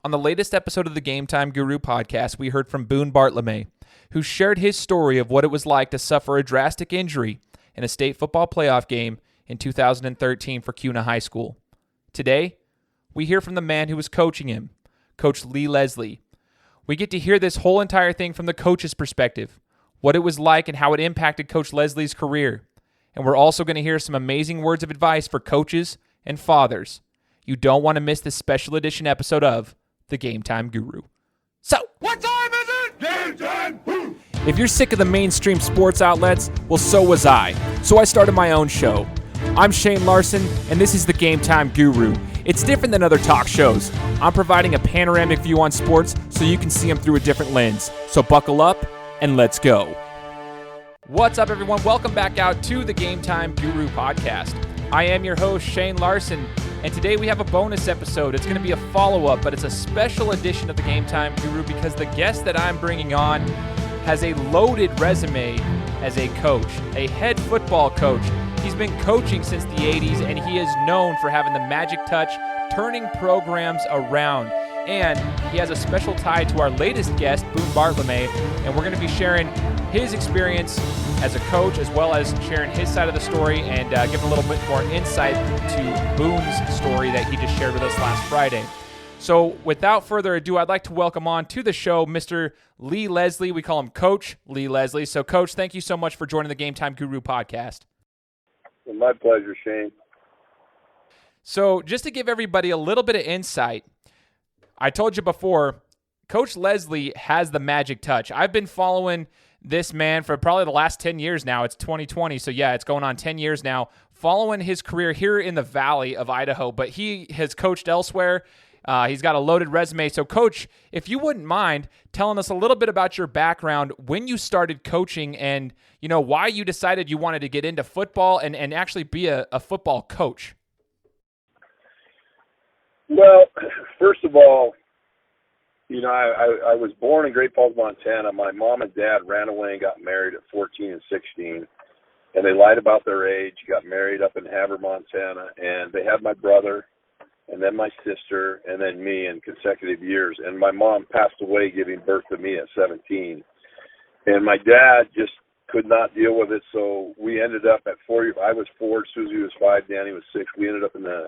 On the latest episode of the Game Time Guru podcast, we heard from Boone Bartlome, who shared his story of what it was like to suffer a drastic injury in a state football playoff game in 2013 for Kuna High School. Today, we hear from the man who was coaching him, Coach Lee Leslie. We get to hear this whole entire thing from the coach's perspective, what it was like and how it impacted Coach Leslie's career. And we're also going to hear some amazing words of advice for coaches and fathers. You don't want to miss this special edition episode of the Game Time Guru. So, what time is it? Game time! Woo! If you're sick of the mainstream sports outlets, well, so was I. So I started my own show. I'm Shane Larson, and this is the Game Time Guru. It's different than other talk shows. I'm providing a panoramic view on sports so you can see them through a different lens. So buckle up and let's go. What's up, everyone? Welcome back out to the Game Time Guru podcast. I am your host, Shane Larson, and today we have a bonus episode. It's going to be a follow-up, but it's a special edition of the Game Time Guru because the guest that I'm bringing on has a loaded resume as a coach, a head football coach. He's been coaching since the 80s, and he is known for having the magic touch, turning programs around. And he has a special tie to our latest guest, Boone Bartlome, and we're going to be sharing his experience as a coach as well as sharing his side of the story and giving a little bit more insight to Boone's story that he just shared with us last Friday. So without further ado, I'd like to welcome on to the show Mr. Lee Leslie. We call him Coach Lee Leslie. So, Coach, thank you so much for joining the Game Time Guru podcast. My pleasure, Shane. So just to give everybody a little bit of insight, I told you before, Coach Leslie has the magic touch. I've been following this man for probably the last 10 years now. It's 2020, so yeah, it's going on 10 years now, following his career here in the Valley of Idaho, but he has coached elsewhere. He's got a loaded resume. So, Coach, if you wouldn't mind telling us a little bit about your background, when you started coaching and, you know, why you decided you wanted to get into football and actually be a football coach. Well, first of all, you know, I was born in Great Falls, Montana. My mom and dad ran away and got married at 14 and 16, and they lied about their age, got married up in Havre, Montana, and they had my brother and then my sister and then me in consecutive years. And my mom passed away giving birth to me at 17. And my dad just could not deal with it, so we ended up at 4 years. I was 4, Susie was 5, Danny was 6. We ended up in the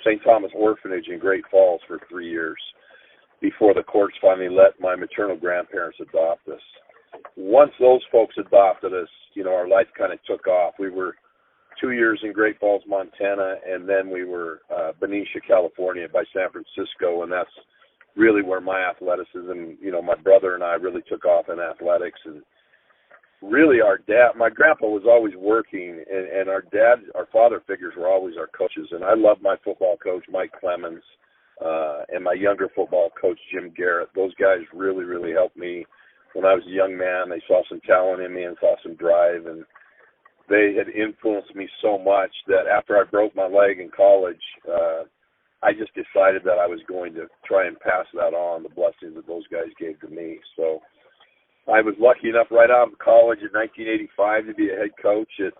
St. Thomas Orphanage in Great Falls for 3 years before the courts finally let my maternal grandparents adopt us. Once those folks adopted us, you know, our life kind of took off. We were 2 years in Great Falls, Montana, and then we were Benicia, California by San Francisco, and that's really where my athleticism, you know, my brother and I really took off in athletics. And really our dad, my grandpa was always working, and our father figures were always our coaches. And I loved my football coach, Mike Clemens, and my younger football coach, Jim Garrett. Those guys really, really helped me when I was a young man. They saw some talent in me and saw some drive, and they had influenced me so much that after I broke my leg in college, I just decided that I was going to try and pass that on, the blessings that those guys gave to me. So I was lucky enough right out of college in 1985 to be a head coach at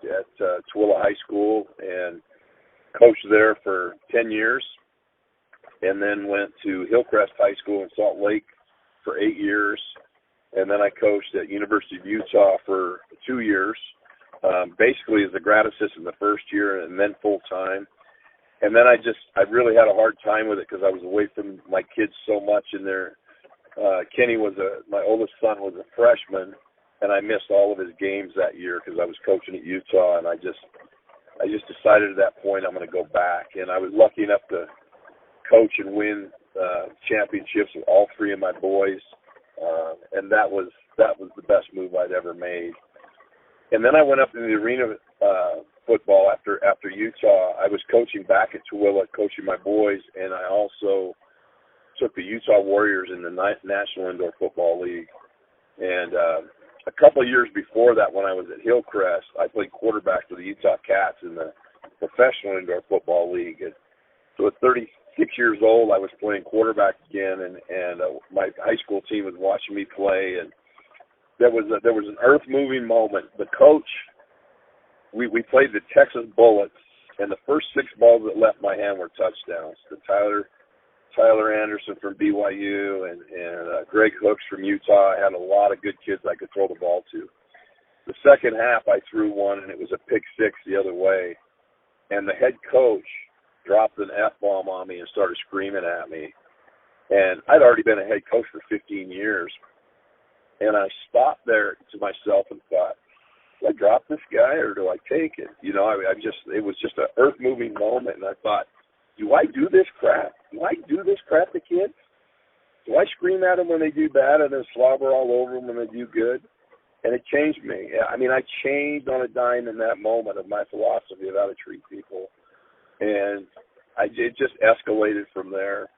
Tooele High School and coached there for 10 years, and then went to Hillcrest High School in Salt Lake for 8 years, and then I coached at University of Utah for 2 years, basically as a grad assistant the first year and then full-time. And then I really had a hard time with it because I was away from my kids so much in there. Kenny my oldest son was a freshman, and I missed all of his games that year because I was coaching at Utah, and I just decided at that point I'm going to go back. And I was lucky enough to coach and win championships with all three of my boys, and that was the best move I'd ever made. And then I went up in the arena football after Utah. I was coaching back at Tooele, coaching my boys, and I also took the Utah Warriors in the National Indoor Football League. And a couple of years before that, when I was at Hillcrest, I played quarterback for the Utah Cats in the Professional Indoor Football League. And so at 36 years old, I was playing quarterback again, and my high school team was watching me play, and there was an earth-moving moment. The coach, we played the Texas Bullets, and the first 6 balls that left my hand were touchdowns. The Tyler Anderson from BYU and Greg Hooks from Utah. I had a lot of good kids I could throw the ball to. The second half, I threw one, and it was a pick six the other way. And the head coach dropped an F-bomb on me and started screaming at me. And I'd already been a head coach for 15 years. And I stopped there to myself and thought, do I drop this guy or do I take it? You know, it was just an earth-moving moment. And I thought, do I do this crap? Do I do this crap to kids? Do I scream at them when they do bad and then slobber all over them when they do good? And it changed me. I mean, I changed on a dime in that moment of my philosophy of how to treat people. And it just escalated from there.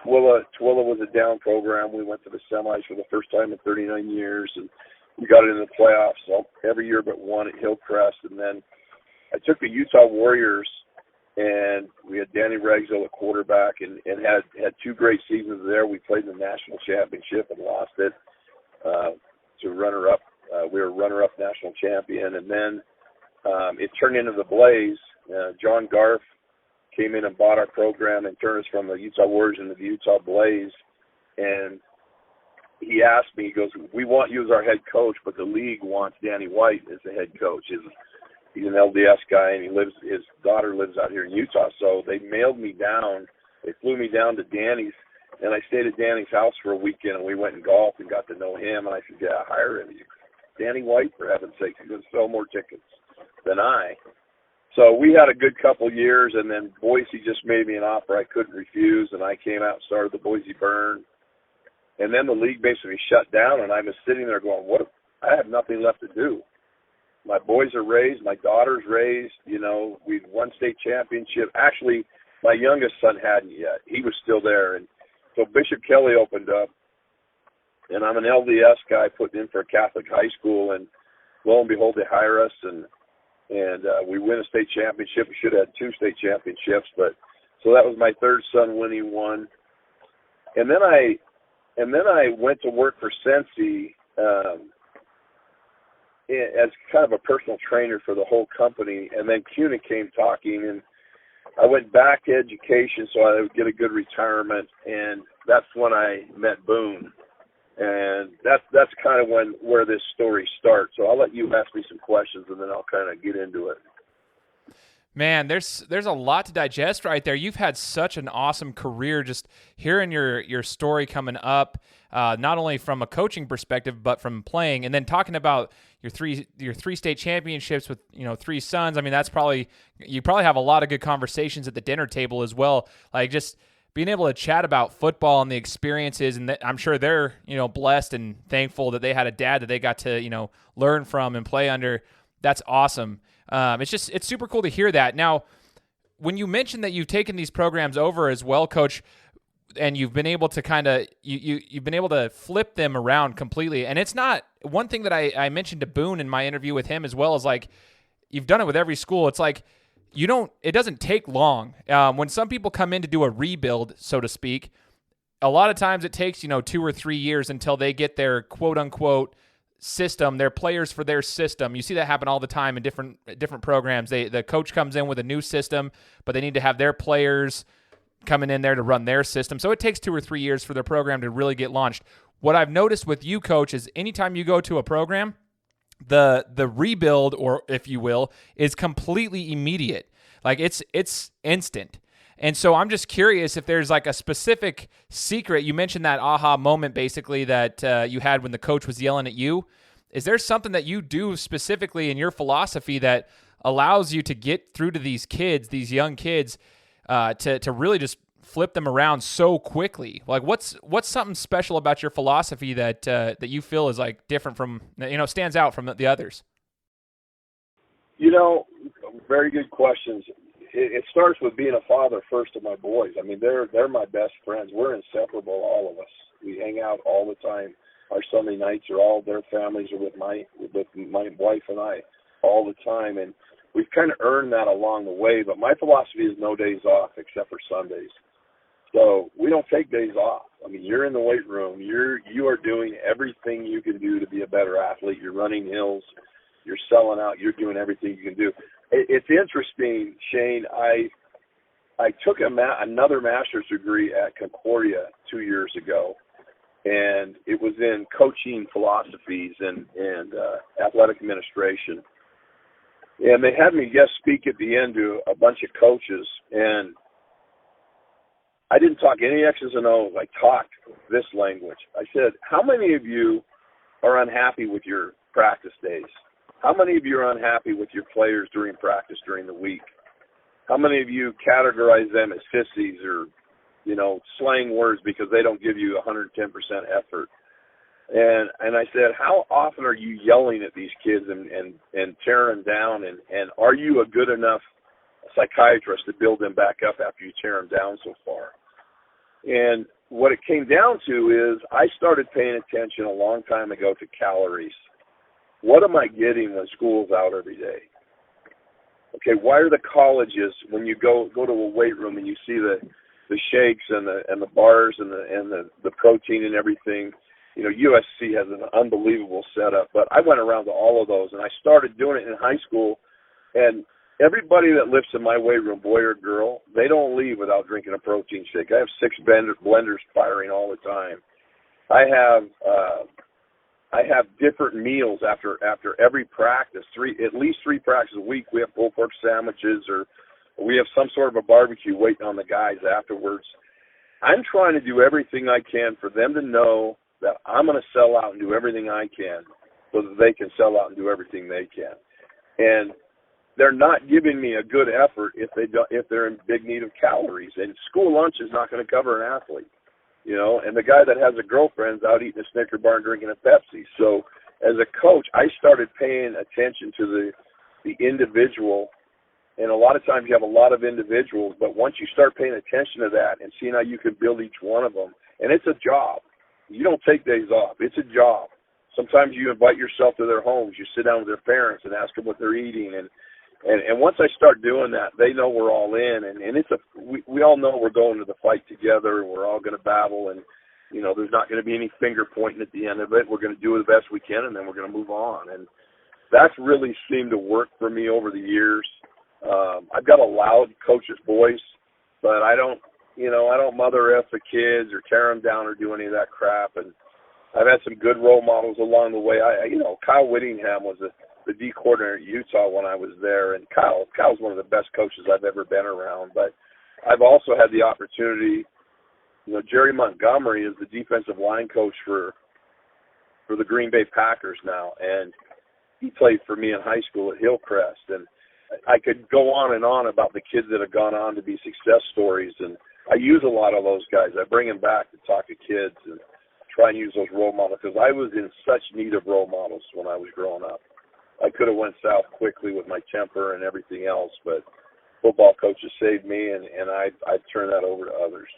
Twilla was a down program. We went to the semis for the first time in 39 years, and we got it in the playoffs every year but one at Hillcrest. And then I took the Utah Warriors, and we had Danny Regzel at quarterback and had two great seasons there. We played in the national championship and lost it to runner-up. We were runner-up national champion. And then it turned into the Blaze. John Garf came in and bought our program and turned us from the Utah Warriors into the Utah Blaze. And he asked me, he goes, we want you as our head coach, but the league wants Danny White as the head coach. He's an LDS guy, and his daughter lives out here in Utah. So they mailed me down. They flew me down to Danny's, and I stayed at Danny's house for a weekend, and we went and golfed and got to know him. And I said, yeah, hire him. Danny White, for heaven's sake, he's going to sell more tickets than I. So we had a good couple years, and then Boise just made me an offer I couldn't refuse, and I came out and started the Boise Burn. And then the league basically shut down, and I was sitting there going, I have nothing left to do. My boys are raised. My daughter's raised. You know, we've won state championship. Actually, my youngest son hadn't yet. He was still there. And so Bishop Kelly opened up, and I'm an LDS guy putting in for a Catholic high school, and lo and behold, they hire us, and we win a state championship. We should have had 2 state championships, but so that was my third son winning one. And then I went to work for Sensi as kind of a personal trainer for the whole company. And then CUNA came talking, and I went back to education so I would get a good retirement. And that's when I met Boone. And that's kind of where this story starts. So I'll let you ask me some questions, and then I'll kind of get into it. Man, there's a lot to digest right there. You've had such an awesome career. Just hearing your story coming up, not only from a coaching perspective, but from playing, and then talking about your three state championships with 3 sons. I mean, you probably have a lot of good conversations at the dinner table as well. Like just being able to chat about football and the experiences, and I'm sure they're blessed and thankful that they had a dad that they got to learn from and play under. That's awesome. It's super cool to hear that. Now, when you mentioned that you've taken these programs over as well, Coach, and you've been able to you've been able to flip them around completely. And it's not one thing that I mentioned to Boone in my interview with him as well, is like, you've done it with every school. It's like, it doesn't take long. When some people come in to do a rebuild, so to speak, a lot of times it takes, 2 or 3 years until they get their quote unquote system, their players for their system. You see that happen all the time in different programs. The coach comes in with a new system, but they need to have their players coming in there to run their system. So it takes 2 or 3 years for their program to really get launched. What I've noticed with you, Coach, is anytime you go to a program, the rebuild, or if you will, is completely immediate. Like it's instant. And so I'm just curious if there's like a specific secret. You mentioned that aha moment basically that you had when the coach was yelling at you. Is there something that you do specifically in your philosophy that allows you to get through to these kids, these young kids, to really just flip them around so quickly? Like what's something special about your philosophy that you feel is like different from, stands out from the others? Very good questions. It starts with being a father first to my boys. I mean, they're my best friends. We're inseparable, all of us. We hang out all the time. Our Sunday nights are all, their families are with my wife and I all the time. And we've kind of earned that along the way. But my philosophy is no days off except for Sundays. So we don't take days off. I mean, you're in the weight room. You are doing everything you can do to be a better athlete. You're running hills. You're selling out. You're doing everything you can do. It's interesting, Shane. I took another master's degree at Concordia 2 years ago, and it was in coaching philosophies and athletic administration. And they had me guest speak at the end to a bunch of coaches, and I didn't talk any X's and O's. I talked this language. I said, how many of you are unhappy with your practice days? How many of you are unhappy with your players during practice during the week? How many of you categorize them as sissies or, slang words because they don't give you 110% effort? And I said, how often are you yelling at these kids and tearing them down? And are you a good enough psychiatrist to build them back up after you tear them down so far? And what it came down to is I started paying attention a long time ago to calories. What am I getting when school's out every day? Okay, why are the colleges, when you go to a weight room and you see the shakes and the bars and the protein and everything, USC has an unbelievable setup. But I went around to all of those, and I started doing it in high school, and everybody that lifts in my weight room, boy or girl, they don't leave without drinking a protein shake. I have 6 blenders firing all the time. I have different meals after every practice, at least 3 practices a week. We have pulled pork sandwiches, or we have some sort of a barbecue waiting on the guys afterwards. I'm trying to do everything I can for them to know that I'm going to sell out and do everything I can so that they can sell out and do everything they can. And they're not giving me a good effort if they're in big need of calories. And school lunch is not going to cover an athlete, and the guy that has a girlfriend's out eating a Snicker bar and drinking a Pepsi. So as a coach, I started paying attention to the individual. And a lot of times you have a lot of individuals, but once you start paying attention to that and seeing how you can build each one of them, and it's a job. You don't take days off. It's a job. Sometimes you invite yourself to their homes. You sit down with their parents and ask them what they're eating. And once I start doing that, they know we're all in. And we all know we're going to the fight together. We're all going to battle. And, there's not going to be any finger pointing at the end of it. We're going to do the best we can, and then we're going to move on. And that's really seemed to work for me over the years. I've got a loud coach's voice, but I don't mother F the kids or tear them down or do any of that crap. And I've had some good role models along the way. Kyle Whittingham was the D coordinator at Utah when I was there, and Kyle's one of the best coaches I've ever been around. But I've also had the opportunity, Jerry Montgomery is the defensive line coach for the Green Bay Packers now, and he played for me in high school at Hillcrest. And I could go on and on about the kids that have gone on to be success stories, and I use a lot of those guys. I bring them back to talk to kids and try and use those role models because I was in such need of role models when I was growing up. I could have went south quickly with my temper and everything else, but football coaches saved me, and I've turned that over to others.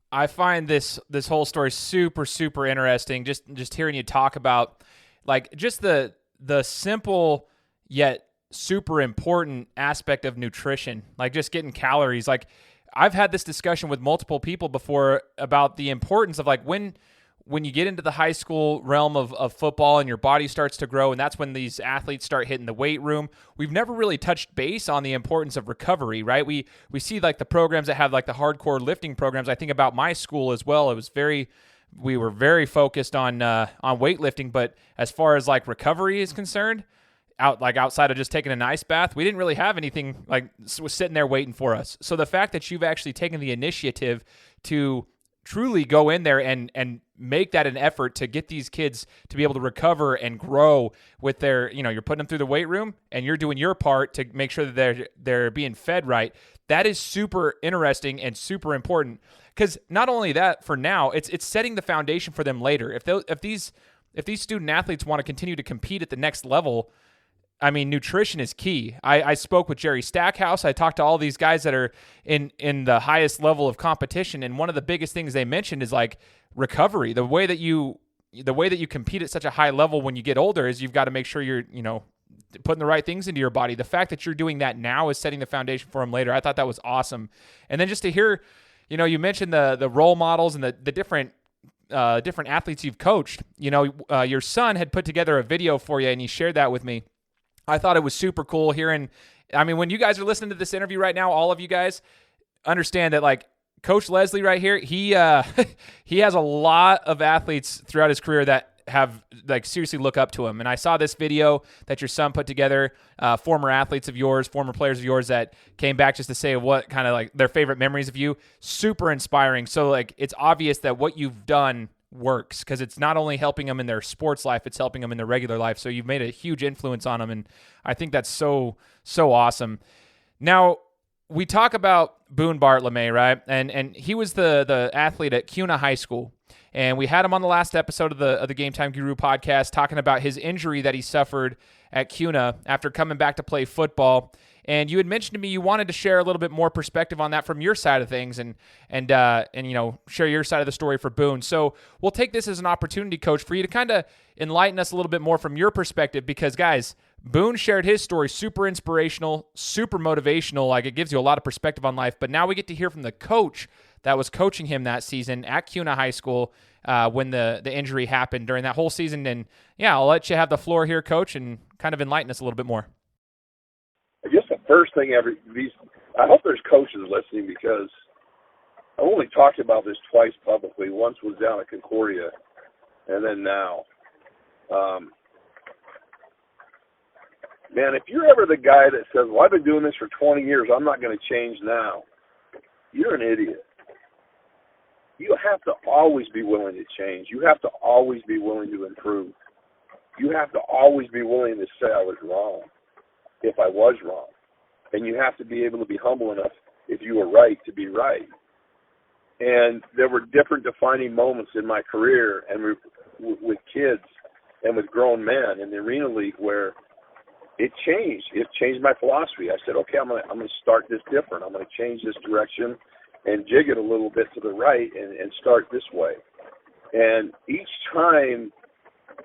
I find this whole story super, super interesting. Just hearing you talk about just the simple yet super important aspect of nutrition, just getting calories. I've had this discussion with multiple people before about the importance of when you get into the high school realm of football and your body starts to grow, and that's when these athletes start hitting the weight room. We've never really touched base on the importance of recovery, right? We see the programs that have the hardcore lifting programs. I think about my school as well. We were very focused on weightlifting, but as far as recovery is concerned, outside of just taking an ice bath, we didn't really have anything was sitting there waiting for us. So the fact that you've actually taken the initiative to truly go in there and make that an effort to get these kids to be able to recover and grow with their, you're putting them through the weight room and you're doing your part to make sure that they're being fed right. That is super interesting and super important, because not only that, for now, it's setting the foundation for them later. If these student athletes want to continue to compete at the next level, nutrition is key. I spoke with Jerry Stackhouse. I talked to all these guys that are in the highest level of competition, and one of the biggest things they mentioned is recovery. The way that you compete at such a high level when you get older is you've got to make sure you're putting the right things into your body. The fact that you're doing that now is setting the foundation for them later. I thought that was awesome. And then just to hear, you mentioned the role models and the different athletes you've coached. Your son had put together a video for you, and he shared that with me. I thought it was super cool hearing I mean, when you guys are listening to this interview right now, all of you guys understand that, like, Coach Leslie right here, he he has a lot of athletes throughout his career that have, like, seriously look up to him. And I saw this video that your son put together, former athletes of yours, former players of yours that came back just to say what kind of, like, their favorite memories of you. Super inspiring. So, like, it's obvious that what you've done works, because it's not only helping them in their sports life, it's helping them in their regular life. So you've made a huge influence on them, and I think that's so awesome. Now, we talk about Boone Bartlome, right? And he was the athlete at Cuna High School. And we had him on the last episode of the Game Time Guru podcast talking about his injury that he suffered at Cuna after coming back to play football. And you had mentioned to me you wanted to share a little bit more perspective on that from your side of things, and you know, share your side of the story for Boone. So we'll take this as an opportunity, Coach, for you to kind of enlighten us a little bit more from your perspective, because, guys, Boone shared his story, super inspirational, super motivational. Like, it gives you a lot of perspective on life. But now we get to hear from the coach that was coaching him that season at Cuna High School when the injury happened during that whole season. And yeah, I'll let you have the floor here, Coach, and kind of enlighten us a little bit more. I guess the first thing I hope there's coaches listening, because I only talked about this twice publicly. Once was down at Concordia, and then now. Man, if you're ever the guy that says, well, I've been doing this for 20 years, I'm not going to change now, you're an idiot. You have to always be willing to change. You have to always be willing to improve. You have to always be willing to say I was wrong if I was wrong. And you have to be able to be humble enough, if you were right, to be right. And there were different defining moments in my career and with kids and with grown men in the Arena League where it changed. It changed my philosophy. I said, okay, I'm gonna start this different. I'm gonna change this direction and jig it a little bit to the right and start this way. And each time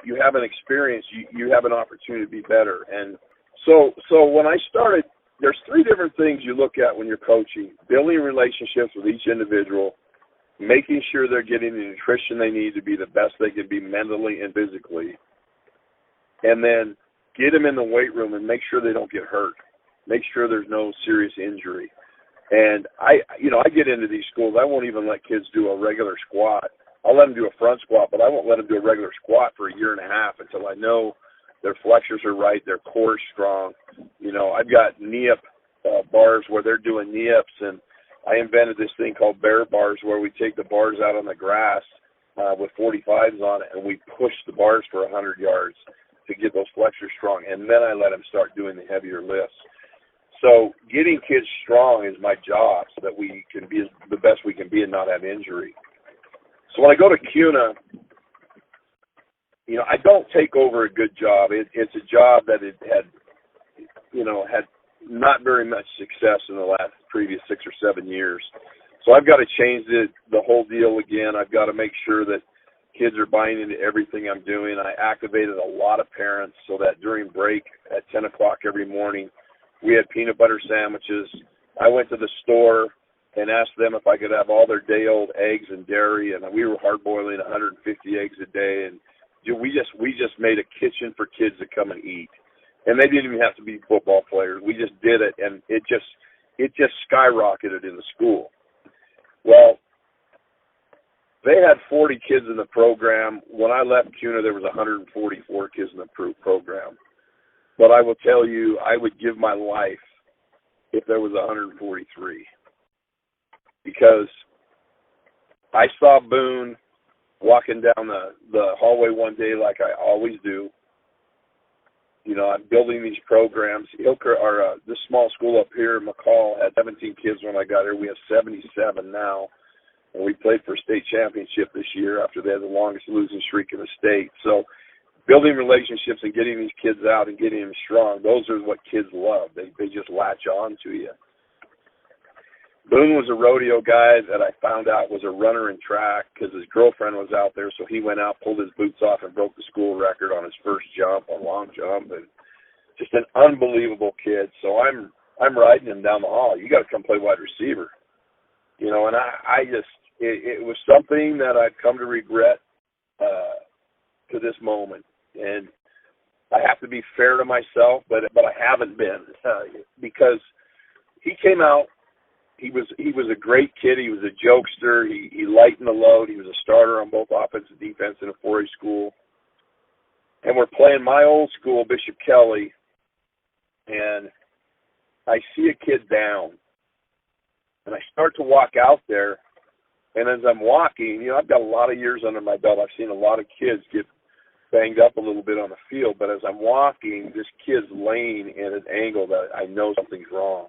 you have an experience, you have an opportunity to be better. And so when I started, there's three different things you look at when you're coaching: building relationships with each individual, making sure they're getting the nutrition they need to be the best they can be mentally and physically, and then get them in the weight room and make sure they don't get hurt. Make sure there's no serious injury. And I get into these schools, I won't even let kids do a regular squat. I'll let them do a front squat, but I won't let them do a regular squat for a year and a half until I know their flexors are right, their core is strong. You know, I've got knee-up bars where they're doing knee-ups, and I invented this thing called bear bars where we take the bars out on the grass with 45s on it, and we push the bars for 100 yards to get those flexors strong, and then I let them start doing the heavier lifts. So getting kids strong is my job so that we can be the best we can be and not have injury. So when I go to Cuna, you know, I don't take over a good job. It's a job that it had not very much success in the last previous 6 or 7 years. So I've got to change the whole deal again. I've got to make sure that kids are buying into everything I'm doing. I activated a lot of parents so that during break at 10 o'clock every morning, we had peanut butter sandwiches. I went to the store and asked them if I could have all their day-old eggs and dairy, and we were hard-boiling 150 eggs a day. And we just made a kitchen for kids to come and eat. And they didn't even have to be football players. We just did it, and it just skyrocketed in the school. Well, they had 40 kids in the program. When I left Cuna, there was 144 kids in the program. But I will tell you, I would give my life if there was 143. Because I saw Boone walking down the hallway one day like I always do. You know, I'm building these programs. This small school up here in McCall had 17 kids when I got here. We have 77 now. And we played for a state championship this year after they had the longest losing streak in the state. So building relationships and getting these kids out and getting them strong, those are what kids love. They just latch on to you. Boone was a rodeo guy that I found out was a runner in track because his girlfriend was out there, so he went out, pulled his boots off, and broke the school record on his first jump, on long jump, and just an unbelievable kid. So I'm riding him down the hall. You got to come play wide receiver. You know, and it was something that I've come to regret to this moment. And I have to be fair to myself, but I haven't been because he came out. He was a great kid. He was a jokester. He lightened the load. He was a starter on both offense and defense in a 4A school. And we're playing my old school, Bishop Kelly, and I see a kid down. And I start to walk out there, and as I'm walking, I've got a lot of years under my belt. I've seen a lot of kids get banged up a little bit on the field, but as I'm walking, this kid's laying in an angle that I know something's wrong.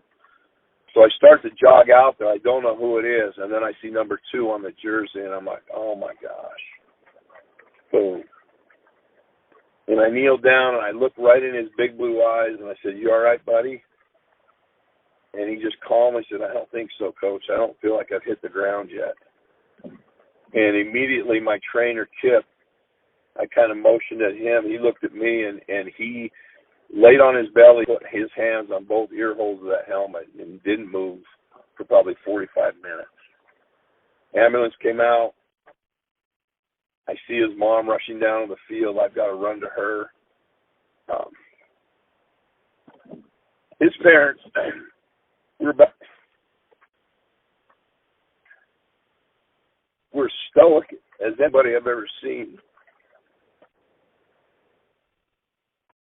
So I start to jog out there. I don't know who it is, and then I see number 2 on the jersey, and I'm like, oh, my gosh. Boom. And I kneel down, and I look right in his big blue eyes, and I said, you all right, buddy? And he just calmly said, I don't think so, Coach. I don't feel like I've hit the ground yet. And immediately my trainer, Kip, I kind of motioned at him. He looked at me, and he laid on his belly, put his hands on both ear holes of that helmet, and didn't move for probably 45 minutes. Ambulance came out. I see his mom rushing down to the field. I've got to run to her. His parents were stoic as anybody I've ever seen.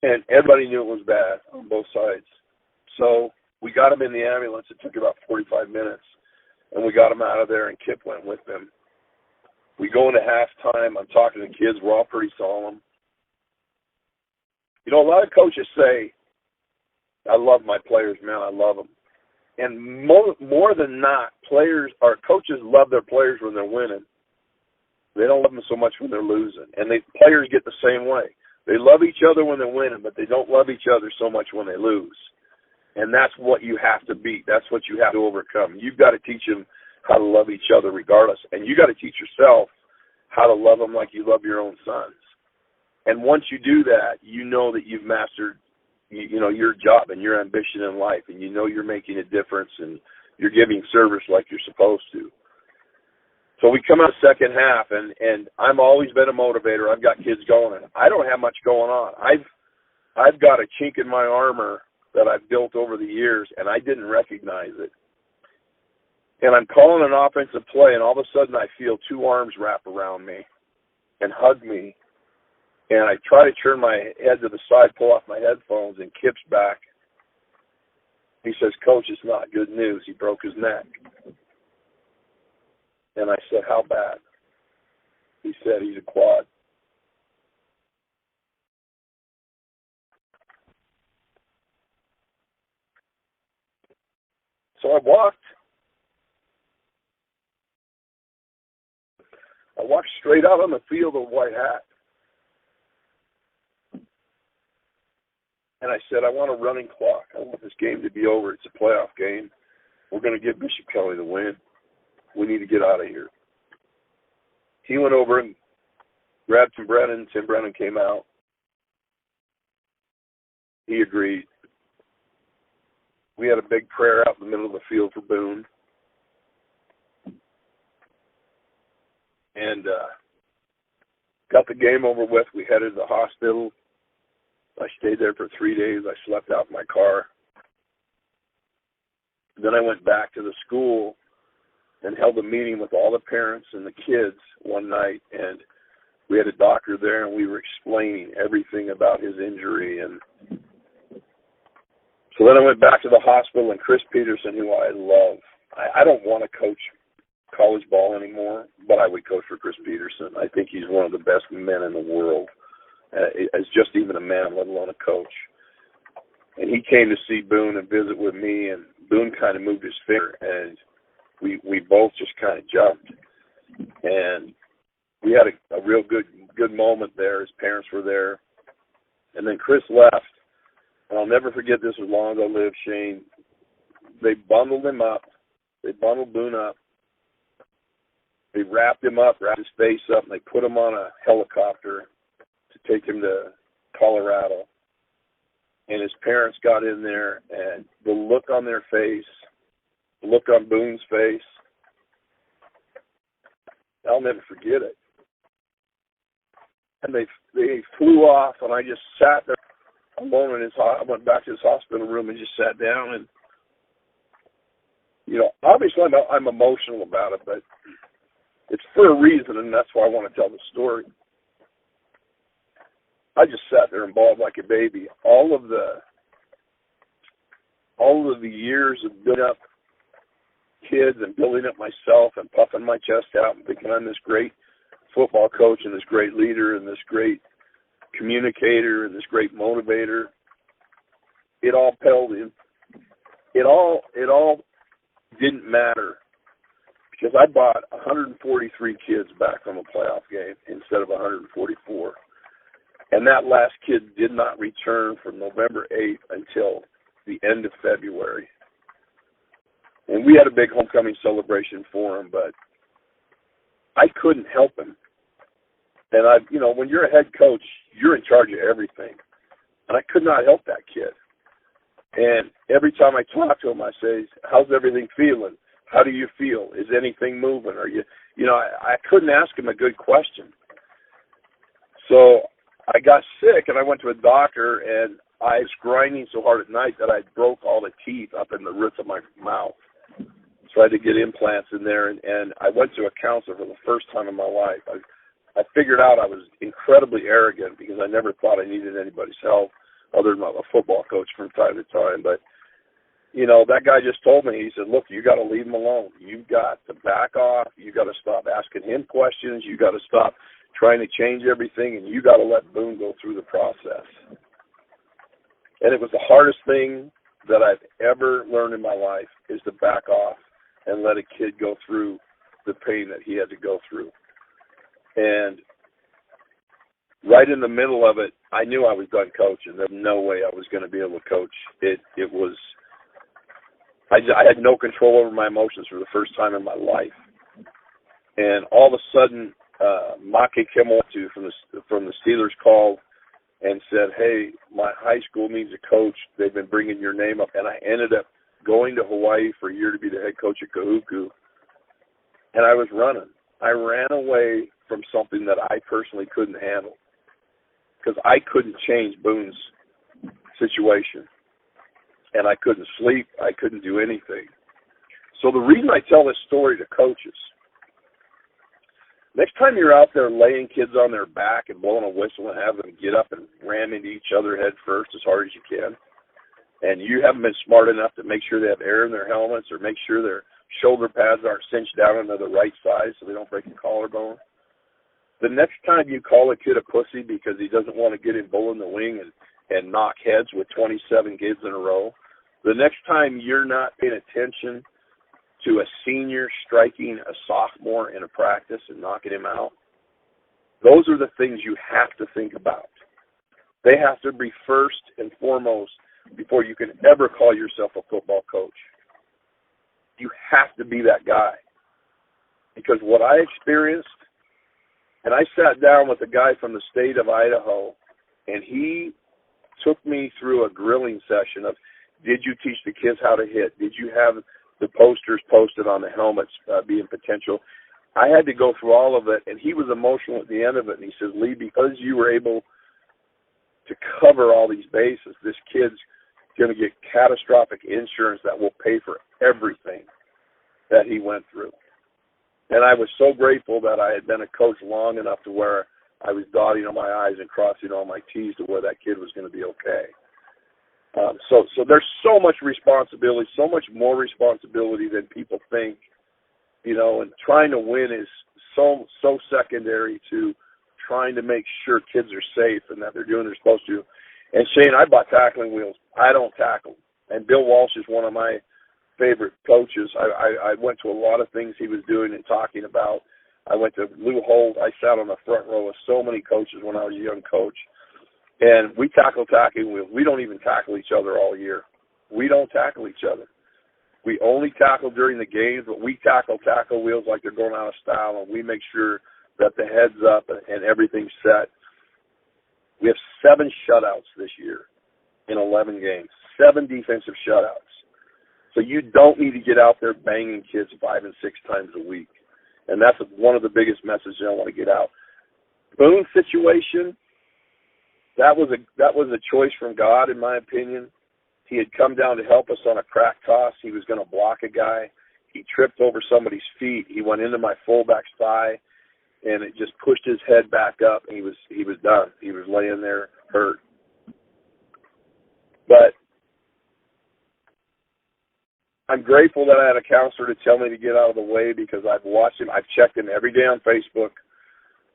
And everybody knew it was bad on both sides. So we got him in the ambulance. It took about 45 minutes. And we got him out of there, and Kip went with him. We go into halftime. I'm talking to the kids. We're all pretty solemn. A lot of coaches say, I love my players, man. I love them. And more than not, coaches love their players when they're winning. They don't love them so much when they're losing. And players get the same way. They love each other when they're winning, but they don't love each other so much when they lose. And that's what you have to beat. That's what you have to overcome. You've got to teach them how to love each other regardless. And you got to teach yourself how to love them like you love your own sons. And once you do that, you know that you've mastered, your job and your ambition in life. And you're making a difference and you're giving service like you're supposed to. So we come out the second half, and I've always been a motivator. I've got kids going. I don't have much going on. I've got a chink in my armor that I've built over the years, and I didn't recognize it. And I'm calling an offensive play, and all of a sudden I feel 2 arms wrap around me and hug me. And I try to turn my head to the side, pull off my headphones, and Kip's back. He says, Coach, it's not good news. He broke his neck. And I said, how bad? He said, he's a quad. So I walked straight out on the field of White Hat. And I said, I want a running clock. I want this game to be over. It's a playoff game. We're going to give Bishop Kelly the win. We need to get out of here. He went over and grabbed Tim Brennan. Tim Brennan came out. He agreed. We had a big prayer out in the middle of the field for Boone. And got the game over with. We headed to the hospital. I stayed there for 3 days. I slept out in my car. Then I went back to the school and held a meeting with all the parents and the kids one night, and we had a doctor there, and we were explaining everything about his injury. And so then I went back to the hospital, and Chris Peterson, who I love, I don't want to coach college ball anymore, but I would coach for Chris Peterson. I think he's one of the best men in the world, as just even a man, let alone a coach. And he came to see Boone and visit with me, and Boone kind of moved his finger, and we both just kind of jumped. And we had a real good moment there. His parents were there. And then Chris left. And I'll never forget this as long as I live, Shane. They bundled him up. They bundled Boone up. They wrapped him up, wrapped his face up, and they put him on a helicopter to take him to Colorado. And his parents got in there, and the look on their face, the look on Boone's face, I'll never forget it. And they flew off, and I just sat there alone in his. I went back to his hospital room and just sat down. And obviously I'm emotional about it, but it's for a reason, and that's why I want to tell the story. I just sat there and bawled like a baby. All of the years of building up kids and building up myself and puffing my chest out and thinking I'm this great football coach and this great leader and this great communicator and this great motivator, it all paled in. It all didn't matter because I brought 143 kids back from a playoff game instead of 144. And that last kid did not return from November 8th until the end of February. And we had a big homecoming celebration for him, but I couldn't help him. And when you're a head coach, you're in charge of everything. And I could not help that kid. And every time I talk to him, I say, "How's everything feeling? How do you feel? Is anything moving? Are you?" I couldn't ask him a good question. So I got sick, and I went to a doctor, and I was grinding so hard at night that I broke all the teeth up in the roots of my mouth. So I had to get implants in there, and I went to a counselor for the first time in my life. I figured out I was incredibly arrogant because I never thought I needed anybody's help other than a football coach from time to time. But, that guy just told me, he said, "Look, you got to leave him alone. You've got to back off. You got to stop asking him questions. You got to stop trying to change everything, and you got to let Boone go through the process." And it was the hardest thing that I've ever learned in my life is to back off and let a kid go through the pain that he had to go through. And right in the middle of it, I knew I was done coaching. There was no way I was going to be able to coach. I had no control over my emotions for the first time in my life. And all of a sudden, Maki Kimotu from the Steelers called and said, "Hey, my high school needs a coach. They've been bringing your name up." And I ended up going to Hawaii for a year to be the head coach at Kahuku. And I was running. I ran away from something that I personally couldn't handle because I couldn't change Boone's situation. And I couldn't sleep. I couldn't do anything. So the reason I tell this story to coaches, next time you're out there laying kids on their back and blowing a whistle and having them get up and ram into each other head first as hard as you can, and you haven't been smart enough to make sure they have air in their helmets or make sure their shoulder pads aren't cinched down into the right size so they don't break the collarbone, the next time you call a kid a pussy because he doesn't want to get in bull in the wing and knock heads with 27 kids in a row, the next time you're not paying attention to a senior striking a sophomore in a practice and knocking him out, those are the things you have to think about. They have to be first and foremost before you can ever call yourself a football coach. You have to be that guy. Because what I experienced, and I sat down with a guy from the state of Idaho, and he took me through a grilling session of, did you teach the kids how to hit? Did you have the posters posted on the helmets being potential? I had to go through all of it, and he was emotional at the end of it, and he says, "Lee, because you were able to cover all these bases, this kid's going to get catastrophic insurance that will pay for everything that he went through." And I was so grateful that I had been a coach long enough to where I was dotting all my I's and crossing all my T's to where that kid was going to be okay. So there's so much responsibility, so much more responsibility than people think, and trying to win is so secondary to trying to make sure kids are safe and that they're doing what they're supposed to. And Shane, I bought tackling wheels. I don't tackle. And Bill Walsh is one of my favorite coaches. I went to a lot of things he was doing and talking about. I went to Lou Holt. I sat on the front row of so many coaches when I was a young coach. And we tackle tackling wheels. We don't even tackle each other all year. We don't tackle each other. We only tackle during the games, but we tackle wheels like they're going out of style, and we make sure that the head's up and everything's set. We have 7 shutouts this year in 11 games, 7 defensive shutouts. So you don't need to get out there banging kids 5 and 6 times a week. And that's one of the biggest messages I want to get out. Boone situation, that was a choice from God, in my opinion. He had come down to help us on a crack toss. He was going to block a guy. He tripped over somebody's feet. He went into my fullback's thigh, and it just pushed his head back up. And he was done. He was laying there hurt. But I'm grateful that I had a counselor to tell me to get out of the way, because I've watched him. I've checked him every day on Facebook.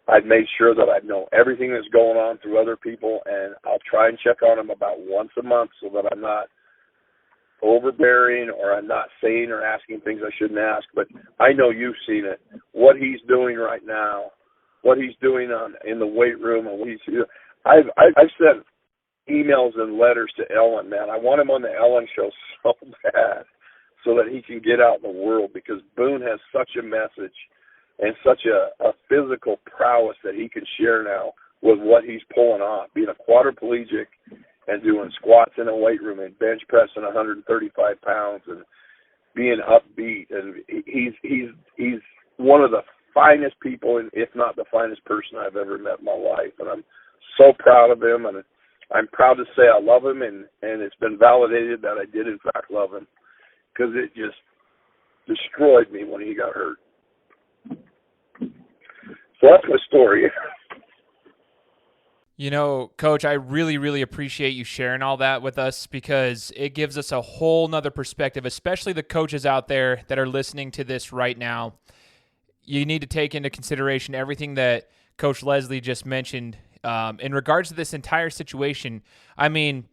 I've made sure that I know everything that's going on through other people, and I'll try and check on him about once a month so that I'm not overbearing or I'm not saying or asking things I shouldn't ask. But I know you've seen it. What he's doing right now, what he's doing in the weight room, and what he's I've sent emails and letters to Ellen, man. I want him on the Ellen show so bad so that he can get out in the world, because Boone has such a message and such a physical prowess that he can share now with what he's pulling off, being a quadriplegic and doing squats in a weight room and bench pressing 135 pounds and being upbeat. And he's one of the finest people, and if not the finest person I've ever met in my life. And I'm so proud of him, and I'm proud to say I love him, and it's been validated that I did in fact love him, because it just destroyed me when he got hurt. So that's my story. You know, Coach, I really, really appreciate you sharing all that with us, because it gives us a whole nother perspective, especially the coaches out there that are listening to this right now. You need to take into consideration everything that Coach Leslie just mentioned in regards to this entire situation. I mean,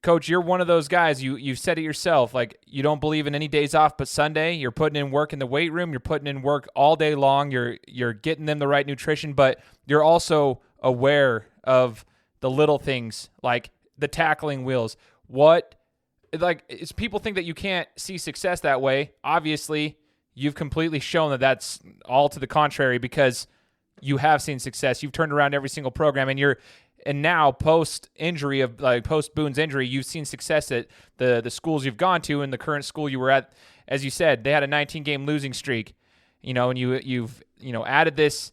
Coach, you're one of those guys, you've said it yourself, like, you don't believe in any days off but Sunday. You're putting in work in the weight room. You're putting in work all day long. You're getting them the right nutrition, but you're also aware of the little things, like the tackling wheels. People think that you can't see success that way. Obviously, you've completely shown that that's all to the contrary, because you have seen success. You've turned around every single program, and now post Boone's injury, you've seen success at the schools you've gone to, and the current school you were at. As you said, they had a 19-game losing streak, and you've added this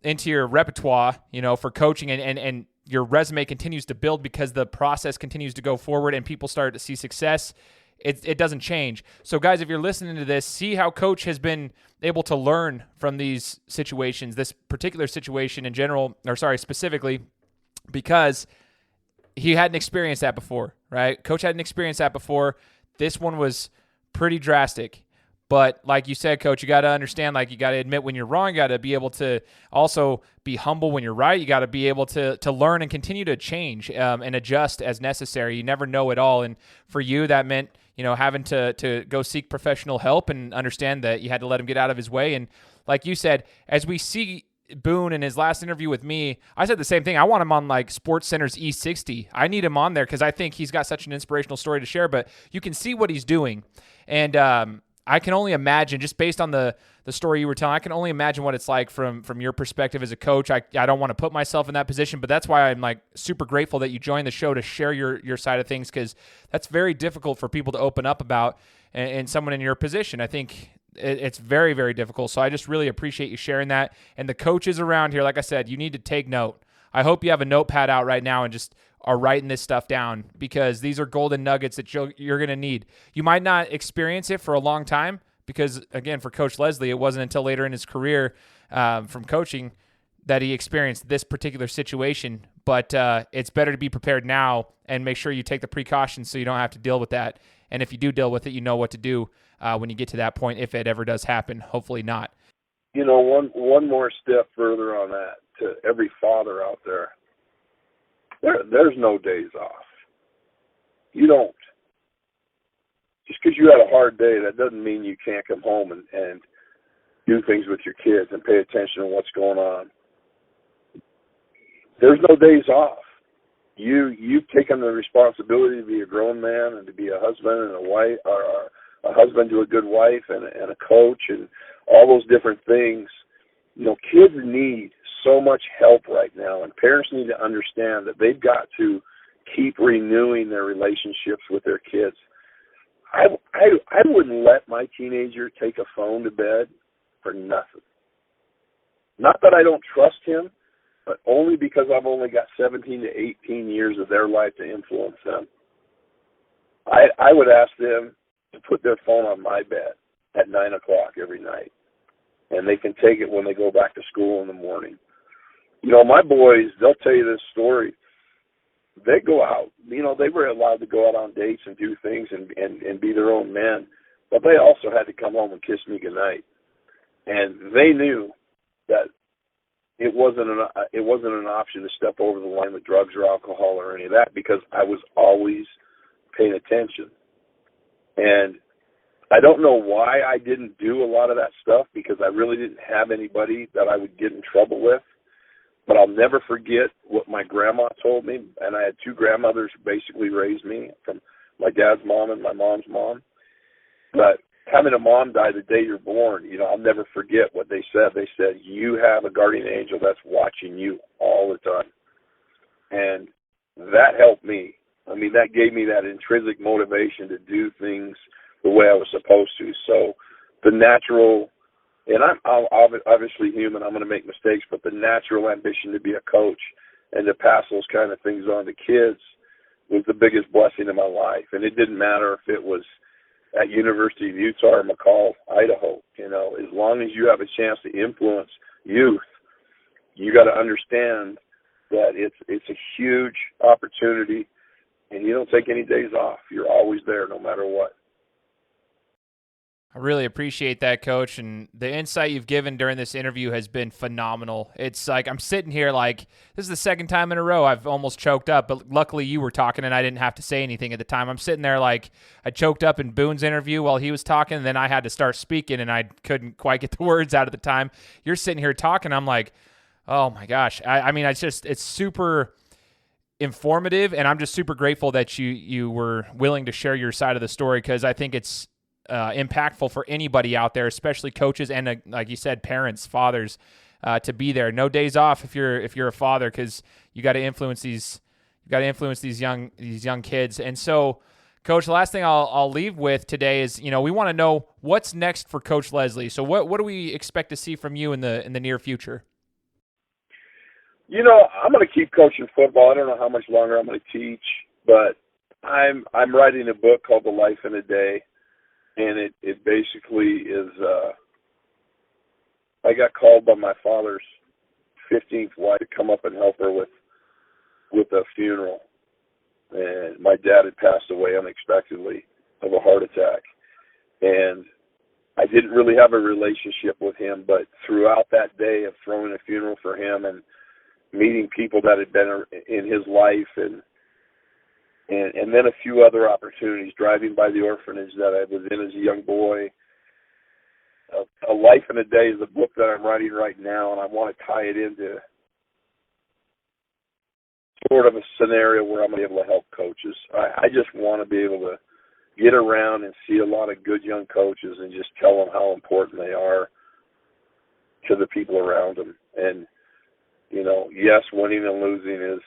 into your repertoire, for coaching, and your resume continues to build because the process continues to go forward and people start to see success. It doesn't change. So guys, if you're listening to this, see how Coach has been able to learn from these situations, this particular situation specifically, because he hadn't experienced that before, right? Coach hadn't experienced that before. This one was pretty drastic. But like you said, Coach, you got to understand, you got to admit when you're wrong. You got to be able to also be humble when you're right. You got to be able to learn and continue to change and adjust as necessary. You never know it all. And for you, that meant, having to go seek professional help and understand that you had to let him get out of his way. And like you said, as we see Boone in his last interview with me, I said the same thing. I want him on Sports Center's E60. I need him on there because I think he's got such an inspirational story to share, but you can see what he's doing. And I can only imagine, just based on the story you were telling, I can only imagine what it's like from your perspective as a coach. I don't want to put myself in that position, but that's why I'm super grateful that you joined the show to share your side of things, because that's very difficult for people to open up about, and someone in your position. I think it's very, very difficult. So I just really appreciate you sharing that. And the coaches around here, like I said, you need to take note. I hope you have a notepad out right now and just are writing this stuff down, because these are golden nuggets that you're going to need. You might not experience it for a long time, because, again, for Coach Leslie, it wasn't until later in his career from coaching that he experienced this particular situation. But it's better to be prepared now and make sure you take the precautions so you don't have to deal with that. And if you do deal with it, you know what to do when you get to that point, if it ever does happen. Hopefully not. One more step further on that, to every father out there. There's no days off. You don't. Just because you had a hard day, that doesn't mean you can't come home and do things with your kids and pay attention to what's going on. There's no days off. You've taken the responsibility to be a grown man and to be a husband and a wife, or a husband to a good wife and a coach and all those different things. Kids need so much help right now, and parents need to understand that they've got to keep renewing their relationships with their kids. I wouldn't let my teenager take a phone to bed for nothing. Not that I don't trust him, but only because I've only got 17 to 18 years of their life to influence them. I would ask them to put their phone on my bed at 9 o'clock every night, and they can take it when they go back to school in the morning. You know, my boys, they'll tell you this story. They go out. You know, they were allowed to go out on dates and do things and be their own men, but they also had to come home and kiss me goodnight. And they knew that it wasn't an option to step over the line with drugs or alcohol or any of that, because I was always paying attention. And I don't know why I didn't do a lot of that stuff, because I really didn't have anybody that I would get in trouble with. But I'll never forget what my grandma told me, and I had two grandmothers who basically raised me, from my dad's mom and my mom's mom. But having a mom die the day you're born, you know, I'll never forget what they said. They said, you have a guardian angel that's watching you all the time. And that helped me. I mean, that gave me that intrinsic motivation to do things the way I was supposed to. So the natural, and I'm obviously human, I'm going to make mistakes, but the natural ambition to be a coach and to pass those kind of things on to kids was the biggest blessing in my life. And it didn't matter if it was at University of Utah or McCall, Idaho. You know, as long as you have a chance to influence youth, you got to understand that it's a huge opportunity, and you don't take any days off. You're always there no matter what. I really appreciate that, Coach, and the insight you've given during this interview has been phenomenal. It's like I'm sitting here like this is the second time in a row I've almost choked up, but luckily you were talking and I didn't have to say anything at the time. I'm sitting there like I choked up in Boone's interview while he was talking, and then I had to start speaking, and I couldn't quite get the words out at the time. You're sitting here talking, I'm like, oh my gosh. I mean, it's super informative, and I'm just super grateful that you were willing to share your side of the story, because I think it's impactful for anybody out there, especially coaches and like you said, parents, fathers, to be there. No days off if you're a father, because you got to influence these young kids. And so, Coach, the last thing I'll leave with today is, you know, we want to know what's next for Coach Leslie. So what do we expect to see from you in the near future? You know, I'm going to keep coaching football. I don't know how much longer I'm going to teach, but I'm writing a book called The Life in a Day. And it basically is, I got called by my father's 15th wife to come up and help her with a funeral. And my dad had passed away unexpectedly of a heart attack. And I didn't really have a relationship with him, but throughout that day of throwing a funeral for him and meeting people that had been in his life, and then a few other opportunities, driving by the orphanage that I was in as a young boy. A Life in a Day is a book that I'm writing right now, and I want to tie it into sort of a scenario where I'm going to be able to help coaches. I just want to be able to get around and see a lot of good young coaches and just tell them how important they are to the people around them. And, you know, yes, winning and losing is,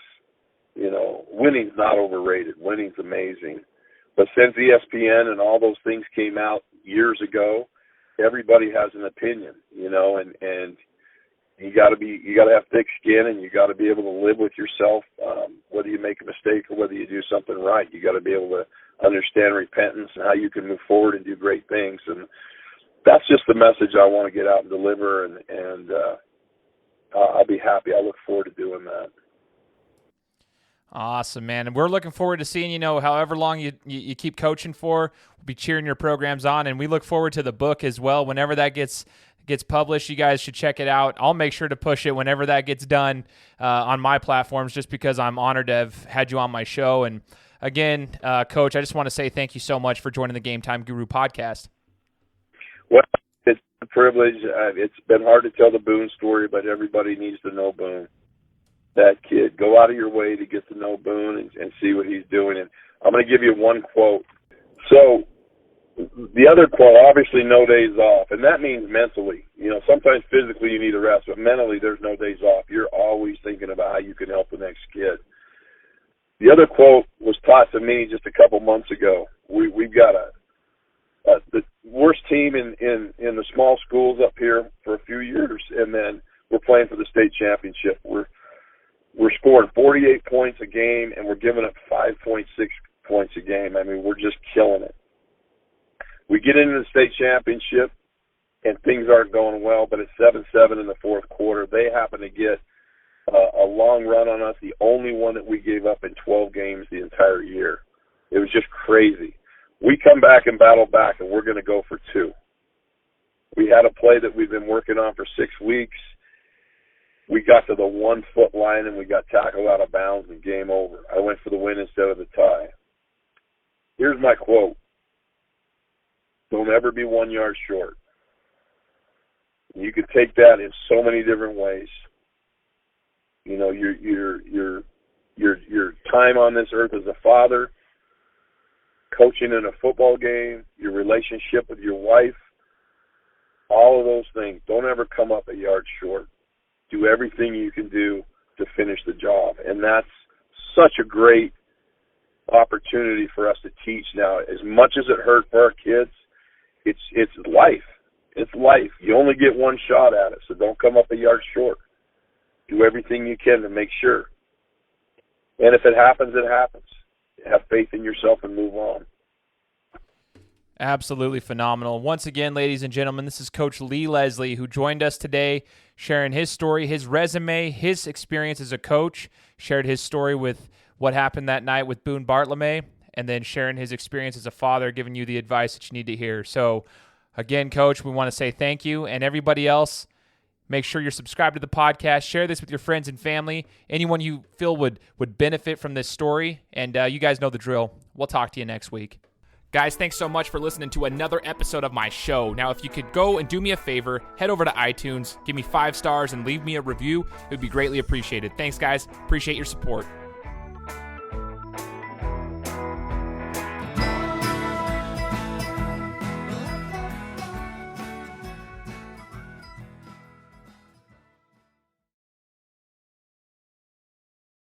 you know, winning's not overrated. Winning's amazing. But since ESPN and all those things came out years ago, everybody has an opinion, you know, and you got to have thick skin, and you got to be able to live with yourself, whether you make a mistake or whether you do something right. You got to be able to understand repentance and how you can move forward and do great things. And that's just the message I want to get out and deliver, and I'll be happy. I look forward to doing that. Awesome, man. And we're looking forward to seeing, you know, however long you keep coaching for. We'll be cheering your programs on, and we look forward to the book as well. Whenever that gets published, you guys should check it out. I'll make sure to push it whenever that gets done on my platforms, just because I'm honored to have had you on my show. And again, Coach, I just want to say thank you so much for joining the Game Time Guru podcast. Well, it's a privilege. It's been hard to tell the Boone story, but everybody needs to know Boone. That kid, go out of your way to get to know Boone and see what he's doing. And I'm going to give you one quote. So the other quote, obviously no days off, and that means mentally. You know, sometimes physically you need a rest, but mentally there's no days off. You're always thinking about how you can help the next kid. The other quote was taught to me just a couple months ago. We've got the worst team in the small schools up here for a few years, and then we're playing for the state championship. we're scoring 48 points a game, and we're giving up 5.6 points a game. I mean, we're just killing it. We get into the state championship, and things aren't going well, but it's 7-7 in the fourth quarter. They happen to get a long run on us, the only one that we gave up in 12 games the entire year. It was just crazy. We come back and battle back, and we're going to go for 2. We had a play that we've been working on for 6 weeks. We got to the 1-foot line, and we got tackled out of bounds, and game over. I went for the win instead of the tie. Here's my quote. Don't ever be 1 yard short. You could take that in so many different ways. You know, your time on this earth as a father, coaching in a football game, your relationship with your wife, all of those things. Don't ever come up a yard short. Do everything you can do to finish the job. And that's such a great opportunity for us to teach now. As much as it hurt for our kids, it's life. It's life. You only get one shot at it, so don't come up a yard short. Do everything you can to make sure. And if it happens, it happens. Have faith in yourself and move on. Absolutely phenomenal. Once again, ladies and gentlemen, this is Coach Lee Leslie, who joined us today, sharing his story, his resume, his experience as a coach, shared his story with what happened that night with Boone Bartlome, and then sharing his experience as a father, giving you the advice that you need to hear. So, again, Coach, we want to say thank you. And everybody else, make sure you're subscribed to the podcast. Share this with your friends and family, anyone you feel would benefit from this story. And you guys know the drill. We'll talk to you next week. Guys, thanks so much for listening to another episode of my show. Now, if you could go and do me a favor, head over to iTunes, give me 5 stars, and leave me a review. It would be greatly appreciated. Thanks, guys. Appreciate your support.